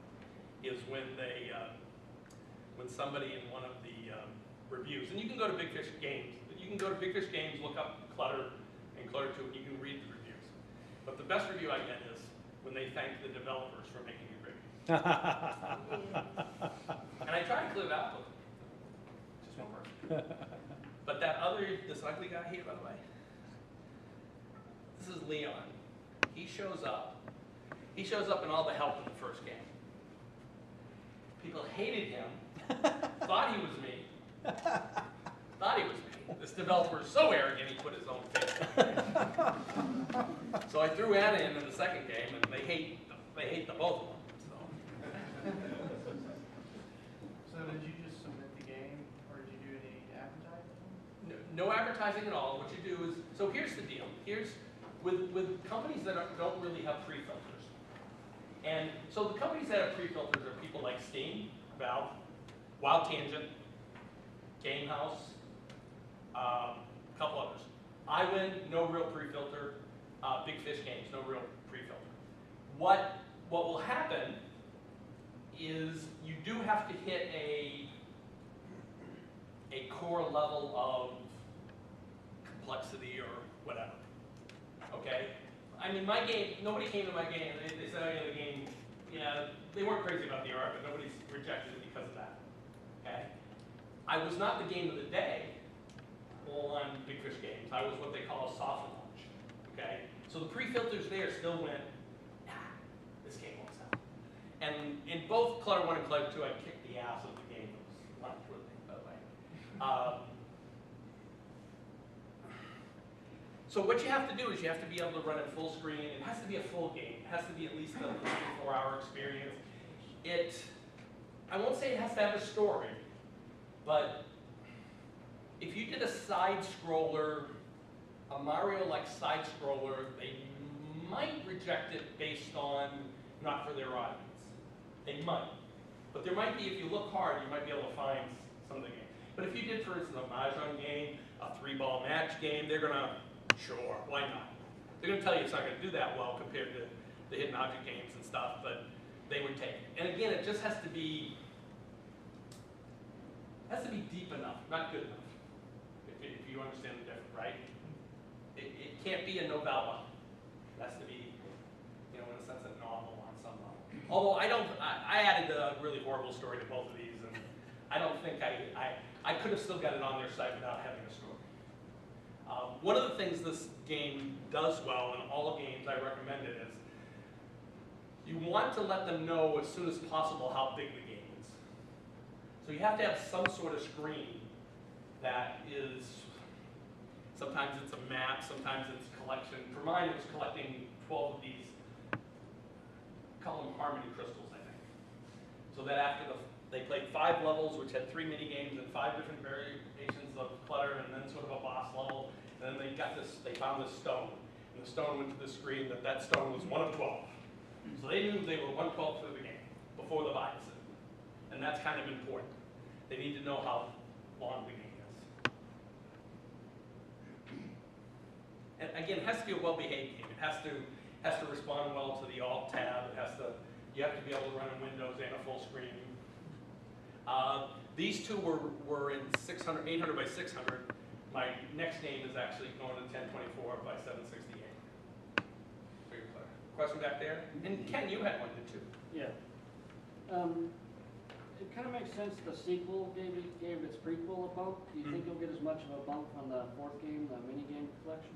is when when somebody in one of the reviews, and you can go to BigFishGames, look up Clutter and Clutter 2, and you can read the reviews. But the best review I get is when they thank the developers for making it great. And I try to clear that with just one person. But this ugly guy here, by the way, this is Leon. He shows up. He shows up in all the help in the first game. People hated him, thought he was me. This developer is so arrogant he put his own face on it. So I threw Anna in the second game, and they hate the both of them. So did you just submit the game, or did you do any advertising? No advertising at all. What you do is, so here's the deal. With companies that don't really have pre-filters. And so the companies that have pre-filters are people like Steam, Valve, Wild Tangent, Game House, a couple others. iWin, no real pre-filter. BigFishGames, no real pre-filter. What will happen is you do have to hit a core level of complexity or whatever. Okay? My game, nobody came to my game, they said, oh yeah, the game, they weren't crazy about the art, but nobody's rejected it because of that. Okay? I was not the game of the day on BigFishGames. I was what they call a soft launch. Okay? So the pre-filters there still went, this game won't sell. And in both Clutter 1 and Clutter 2, I kicked the ass of the game. It was not really, by the way. So what you have to do is you have to be able to run it full screen. It has to be a full game. It has to be at least a 3-4 hour experience. I won't say it has to have a story, but if you did a side scroller, a Mario-like side-scroller, they might reject it based on not for their audience. They might. But there might be, if you look hard, you might be able to find something. But if you did, for instance, a mahjong game, a 3-ball match game, they're gonna, sure, why not? They're gonna tell you it's not gonna do that well compared to the hidden object games and stuff, but they would take it. And again, it just has to be deep enough, not good enough, if you understand the difference, right? It can't be a novella. It has to be, in a sense, a novel on some level. Although I added a really horrible story to both of these, and I don't think I could have still got it on their site without having a story. One of the things this game does well, in all games I recommend it, is you want to let them know as soon as possible how big the game is. So you have to have some sort of screen that is, sometimes it's a map, sometimes it's a collection. For mine, it was collecting 12 of these, call them harmony crystals, I think. So that after they played 5 levels, which had 3 mini games and 5 different variations of clutter, and then sort of a boss level. And then they found this stone. And the stone went to the screen that stone was 1 of 12. So they knew they were 1/12 through the game before the bias. And that's kind of important. They need to know how long the game is. And again, it has to be a well-behaved game. It has to respond well to the Alt tab. You have to be able to run in Windows and a full screen. These two were in 800 by 600. My next game is actually going to 1024 by 768. For your player. Question back there? And Ken, you had one, did too. Yeah. It kind of makes sense the sequel gave its prequel a bump. Do you think you'll get as much of a bump from the 4th game, the minigame collection?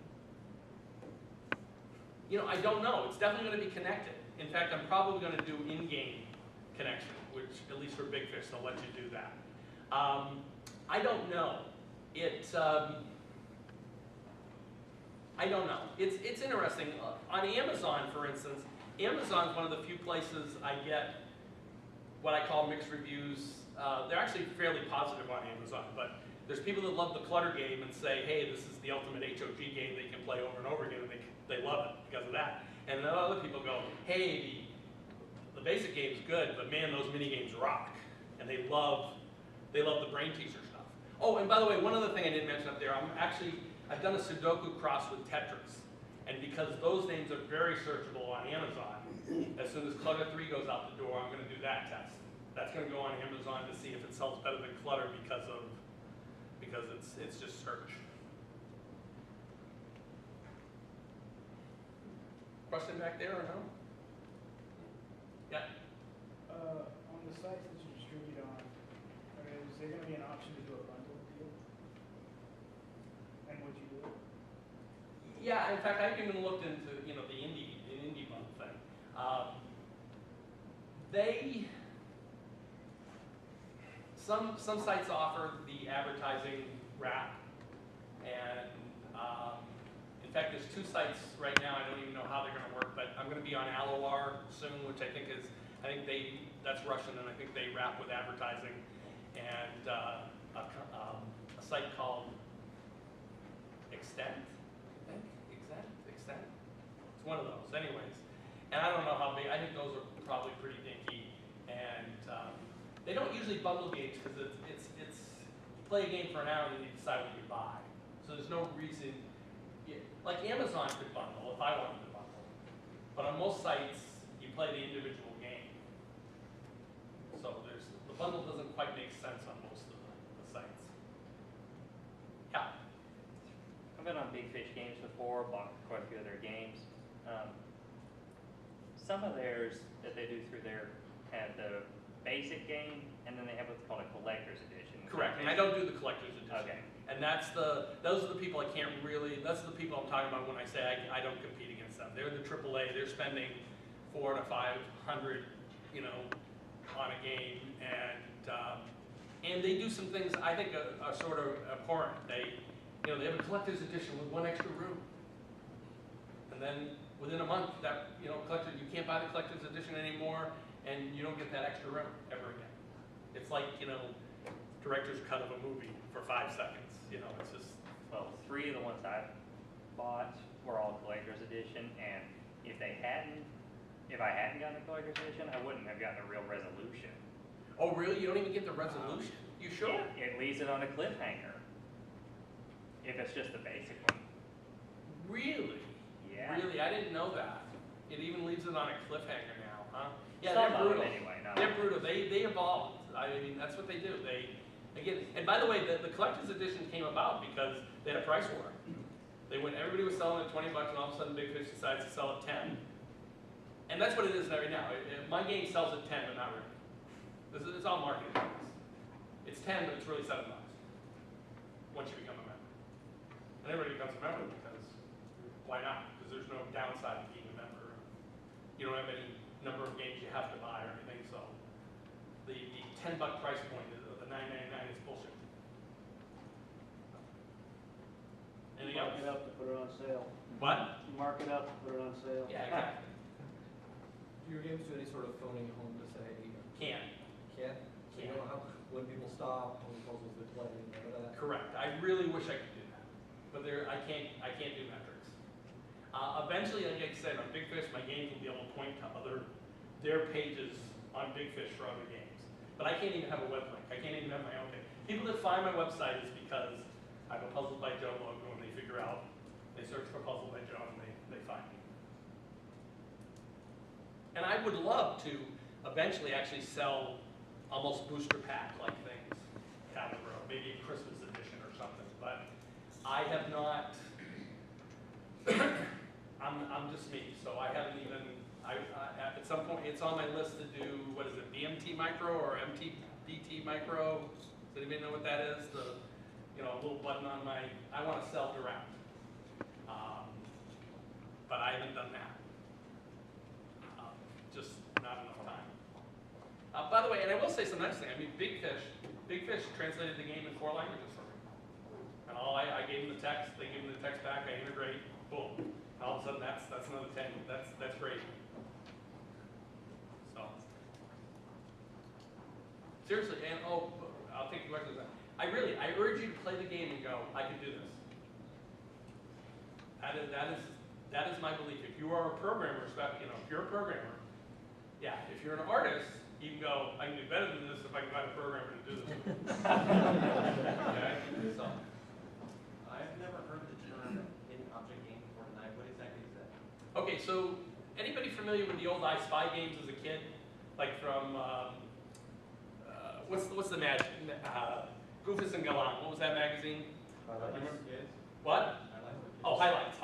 I don't know. It's definitely going to be connected. In fact, I'm probably going to do in-game connection, which, at least for Big Fish, they'll let you do that. I don't know. I don't know. It's interesting. On Amazon, for instance, Amazon's one of the few places I get what I call mixed reviews. They're actually fairly positive on Amazon, but there's people that love the Clutter game and say, hey, this is the ultimate HOG game they can play over and over again, and they love it because of that. And then other people go, hey, the basic game's good, but man, those mini games rock. And they love the brain teaser stuff. Oh, and by the way, one other thing I didn't mention up there, I've done a Sudoku cross with Tetris. And because those names are very searchable on Amazon, as soon as Clutter 3 goes out the door, I'm going to do that test. That's going to go on Amazon to see if it sells better than Clutter because it's just search. Question back there or no? Yeah. On the sites that you distribute on, is there going to be an option to do a bundle deal? And would you do it? Yeah, in fact, I've even looked into the indie bundle thing. Some sites offer the advertising wrap, and in fact, there's 2 sites right now. I don't even know how they're going to work, but I'm going to be on Alawar soon, which I think that's Russian, and I think they wrap with advertising, and a site called Extent. Extent. It's one of those, anyways. And I don't know how big. I think those are probably pretty dinky, and they don't usually bundle games because it's you play a game for an hour and then you decide what you buy. So there's no reason. Like Amazon could bundle if I wanted to bundle, but on most sites you play the individual game. So the bundle doesn't quite make sense on most of the sites. Yeah. I've been on BigFishGames before, bought quite a few of their games. Some of theirs that they do through their kind of the basic game, and then they have what's called a collector's edition. Correct, and I don't do the collector's edition. Okay. And those are the people I can't really, that's the people I'm talking about when I say I don't compete against them. They're the AAA, they're spending $400 to $500, on a game, and they do some things I think are sort of abhorrent. They have a collector's edition with 1 extra room. And then within a month, that you can't buy the collector's edition anymore, and you don't get that extra room ever again. It's like director's cut of a movie for 5 seconds. It's just. Well, 3 of the ones I've bought were all collector's edition, and if they hadn't if I hadn't gotten the collector's edition, I wouldn't have gotten a real resolution. Oh, really? You don't even get the resolution? You sure? It leaves it on a cliffhanger. If it's just the basic one. Really? Yeah. Really? I didn't know that. It even leaves it on a cliffhanger now, huh? Yeah, Some they're of them brutal. anyway, not They're all. brutal. They evolved. I mean, that's what they do. Again, and by the way, the collector's edition came about because they had a price war. Everybody was selling at 20 bucks, and all of a sudden Big Fish decides to sell at 10. And that's what it is right now. My game sells at 10, but not really. It's all marketing. It's 10, but it's really $7 once you become a member. And everybody becomes a member because why not? Because there's no downside to being a member. You don't have any number of games you have to buy or anything, so the $10 price point of the $9.99 is bullshit. Anything else? Mark it up to put it on sale. What? Mark it up to put it on sale. Yeah, exactly. Do your games do any sort of phoning home to say, Can't. can't? So you don't know when people stop, how many puzzles they play, none of that? Correct. I really wish I could do that, but I can't do metrics. Eventually, like I said, on Big Fish, my games will be able to point to their pages on Big Fish for other games. But I can't even have a web link. I can't even have my own page. People that find my website is because I have a Puzzles by Joe logo, and they figure out, they search for Puzzles by Joe, and they find me. And I would love to eventually actually sell almost booster pack like things down the road, maybe a Christmas edition or something. But I have not. I'm just me, so I haven't even. At some point, it's on my list to do what is it, BMT micro or MTBT micro? Does anybody know what that is? The little button on my. I want to sell direct, but I haven't done that. Just not enough time. By the way, and I will say some nice thing. I mean, Big Fish translated the game in 4 languages for me. And I gave them the text. They gave me the text back. I integrate. Boom. And all of a sudden, that's another 10. That's great. So seriously, and I'll take the questions. I urge you to play the game and go, I can do this. That is my belief. If you are a programmer, if you're a programmer, yeah, if you're an artist, you can go, I can do better than this if I can find a programmer to do this. Okay? So, I've never heard the term hidden object game before tonight. What exactly is that? okay, so anybody familiar with the old I Spy games as a kid? Like from, what's the magic? Goofus and Galant. What was that magazine? Remember? What? Oh, highlights.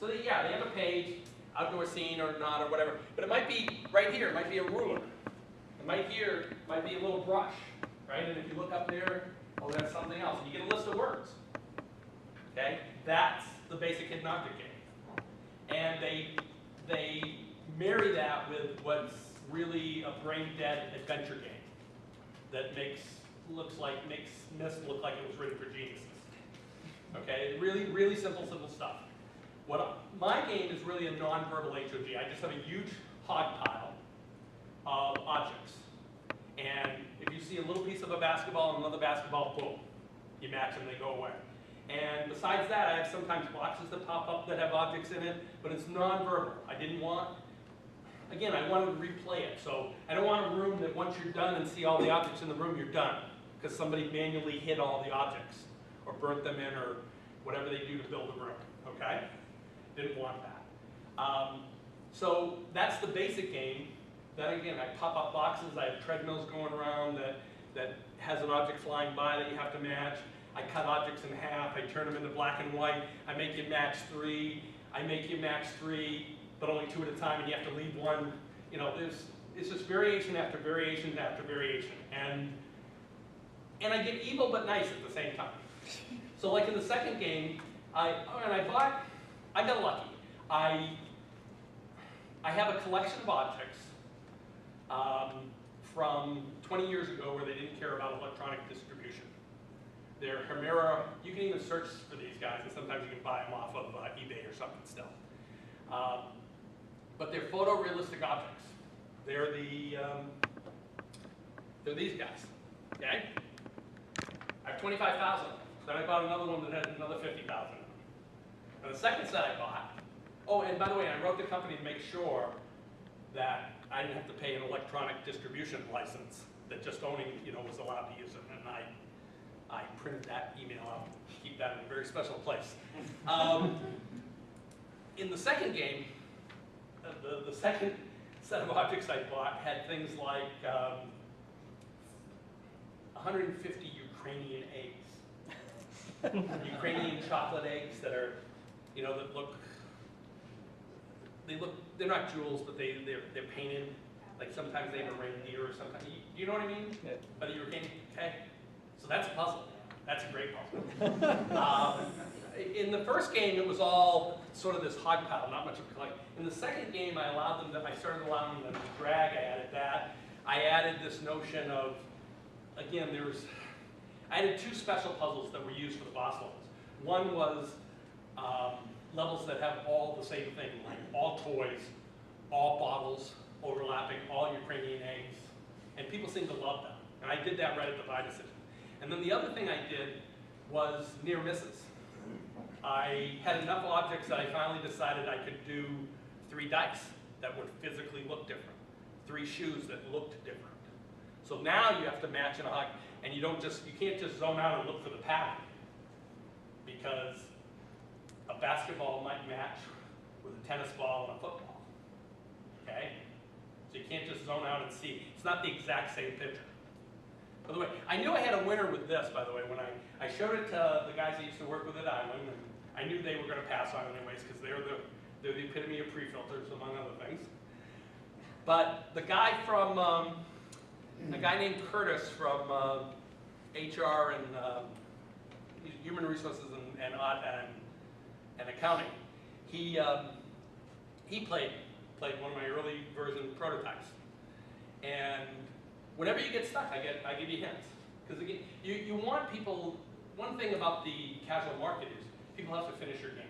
So they have a page, outdoor scene or not or whatever, but it might be right here, it might be a ruler. It might be a little brush, right? And if you look up there, that's something else. And you get a list of words. Okay? That's the basic hidden object game. And they marry that with what's really a brain-dead adventure game that makes Myst look like it was written for geniuses. Okay? Really, really simple stuff. My game is really a non-verbal HOG. I just have a huge hog pile of objects. And if you see a little piece of a basketball and another basketball, boom, you match them, they go away. And besides that, I have sometimes boxes that pop up that have objects in it, but it's non-verbal. I wanted to replay it. So I don't want a room that once you're done and see all the objects in the room, you're done. Because somebody manually hid all the objects, or burnt them in, or whatever they do to build a room, okay? Didn't want that. So that's the basic game. Then again, I pop up boxes, I have treadmills going around that has an object flying by that you have to match. I cut objects in half, I turn them into black and white, I make you match 3, but only 2 at a time, and you have to leave one. It's just variation after variation after variation. And I get evil but nice at the same time. So like in the second game, I got lucky. I have a collection of objects from 20 years ago where they didn't care about electronic distribution. They're Chimera. You can even search for these guys, and sometimes you can buy them off of eBay or something still. But they're photorealistic objects. They're these guys. Okay? I have 25,000. Then I bought another one that had another 50,000. And the second set I bought. Oh, and by the way, I wrote the company to make sure that I didn't have to pay an electronic distribution license, that just owning, was allowed to use it. And I printed that email out, keep that in a very special place. In the second game, the second set of objects I bought had things like 150 Ukrainian eggs. Ukrainian chocolate eggs that are, that look, they're not jewels, but they're painted. Like sometimes they have a reindeer or something. You know what I mean? Yeah. But you're Ukrainian, okay? So that's a puzzle. That's a great puzzle. In the first game, it was all sort of this hodgepodge, not much of a collection. In the second game, I started allowing them to drag. I added that. I added this notion of, again, I added 2 special puzzles that were used for the boss levels. One was levels that have all the same thing, like all toys, all bottles, overlapping, all Ukrainian eggs, and people seem to love them. And I did that right at the buy decision. And then the other thing I did was near misses. I had enough objects that I finally decided I could do 3 dice that would physically look different, 3 shoes that looked different. So now you have to match in a hug, and you can't just zone out and look for the pattern, because a basketball might match with a tennis ball and a football, okay? So you can't just zone out and see. It's not the exact same picture. By the way, I knew I had a winner with this, by the way, when I showed it to the guys that used to work with at iWin, and I knew they were going to pass on anyways, because they're the epitome of pre-filters, among other things. But the guy from, a guy named Curtis from HR and Human Resources and Accounting, he played one of my early version prototypes. And whenever you get stuck, I give you hints. Because again, you want people, one thing about the casual market is people have to finish your games.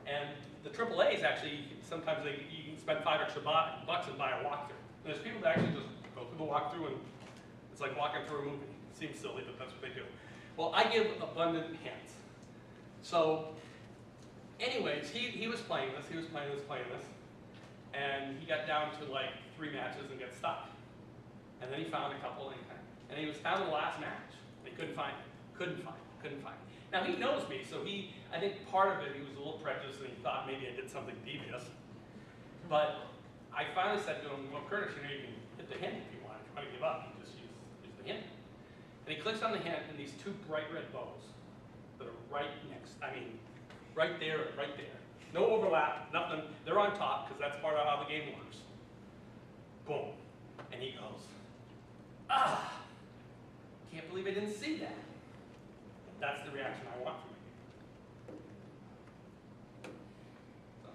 And the AAAs actually, sometimes you can spend $5 extra bucks and buy a walkthrough. And there's people that actually just go through the walkthrough and it's like walking through a movie. It seems silly, but that's what they do. Well, I give abundant hints. So anyways, he was playing this, and he got down to like 3 matches and got stuck. And then he found a couple, and he was found in the last match. They couldn't find it. Couldn't find it. Now he knows me, so I think part of it, he was a little prejudiced and he thought maybe I did something devious. But I finally said to him, well, Curtis, you can hit the hint if you want. If you want to give up, you just use the hint. And he clicks on the hint, and these 2 bright red bows that are right there and right there. No overlap, nothing. They're on top, because that's part of how the game works. Boom. And he goes, can't believe I didn't see that. That's the reaction I want from you. So,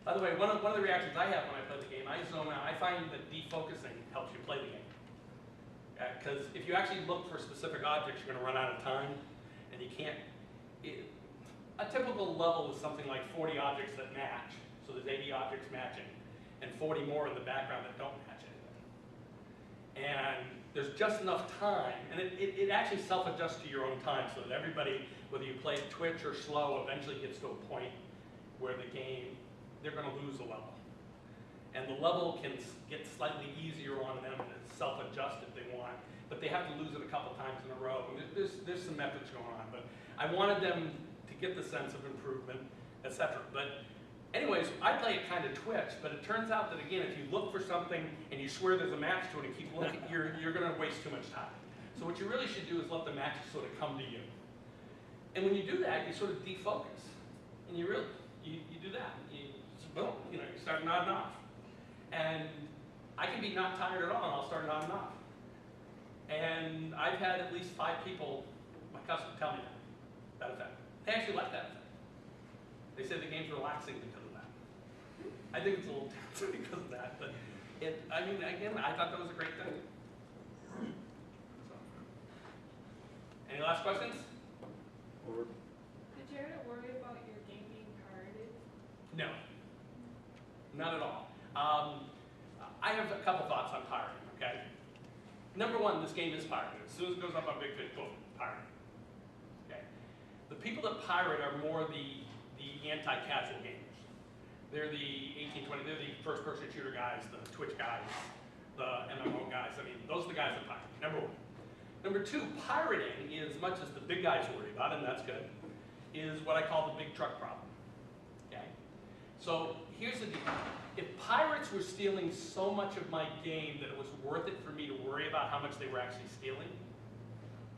by the way, one of the reactions I have when I play the game, I zone out. I find that defocusing helps you play the game. Because if you actually look for specific objects, you're going to run out of time, and you can't. A typical level is something like 40 objects that match, so there's 80 objects matching, and 40 more in the background that don't match anything. And there's just enough time, and it actually self-adjusts to your own time, so that everybody, whether you play Twitch or slow, eventually gets to a point where the game, they're going to lose a level. And the level can get slightly easier on them and self-adjust if they want, but they have to lose it a couple times in a row. And there's some methods going on, but I wanted them to get the sense of improvement, etc. But anyways, I play it kind of Twitch, but it turns out that, again, if you look for something and you swear there's a match to it and keep looking, you're going to waste too much time. So what you really should do is let the matches sort of come to you. And when you do that, you sort of defocus. And you do that. Boom, you start nodding off. And I can be not tired at all, and I'll start nodding off. And I've had at least 5 people, my customers, tell me that effect. They actually like that effect. They say the game's relaxing because of that. I think it's a little tense because of that, but again, I thought that was a great thing. So. Any last questions? Did you ever worry about your game being pirated? No, not at all. I have a couple thoughts on pirating, okay? Number one, this game is pirated. As soon as it goes up on Big Fish, boom, pirated. Okay? The people that pirate are more the anti-casual gamers. They're the 18, 20, they're the first-person shooter guys, the Twitch guys, the MMO guys. I mean, those are the guys that pirate, number one. Number two, pirating, as much as the big guys worry about it, and that's good, is what I call the big truck problem. Okay? So here's the deal. If pirates were stealing so much of my game that it was worth it for me to worry about how much they were actually stealing,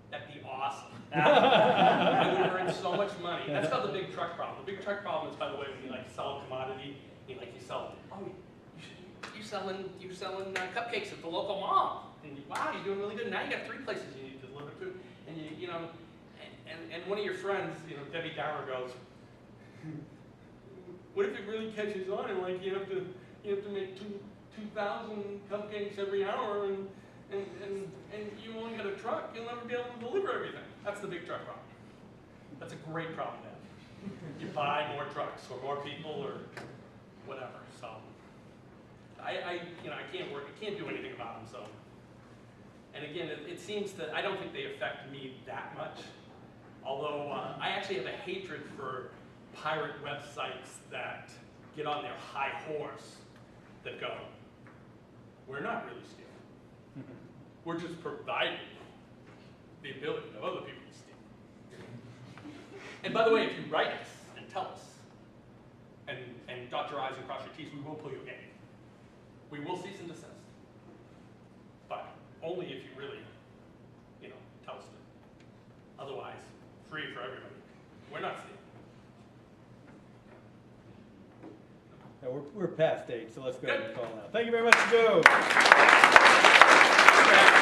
that'd be awesome. I would earn so much money. That's called the big truck problem. The big truck problem is, by the way, when you like sell a commodity, you sell, oh, you're selling cupcakes at the local mall. And wow, you're doing really good. Now you got 3 places you need to deliver to. And you know, and one of your friends, Debbie Downer goes, what if it really catches on and like you have to make 2,000 cupcakes every hour and you only got a truck, you'll never be able to deliver everything. That's the big truck problem. That's a great problem to have. You buy more trucks or more people or whatever. So I can't do anything about them. So, and again, it seems that I don't think they affect me that much. Although I actually have a hatred for pirate websites that get on their high horse that go, we're not really stealing. We're just providing the ability of other people to steal. And by the way, if you write us and tell us, and dot your I's and cross your T's, we will pull your game. We will cease and desist. But only if you really, tell us to. Otherwise, free for everybody. We're not stealing. Yeah, we're past 8, so let's go ahead Good. and call now. Thank you very much, Joe. Yeah.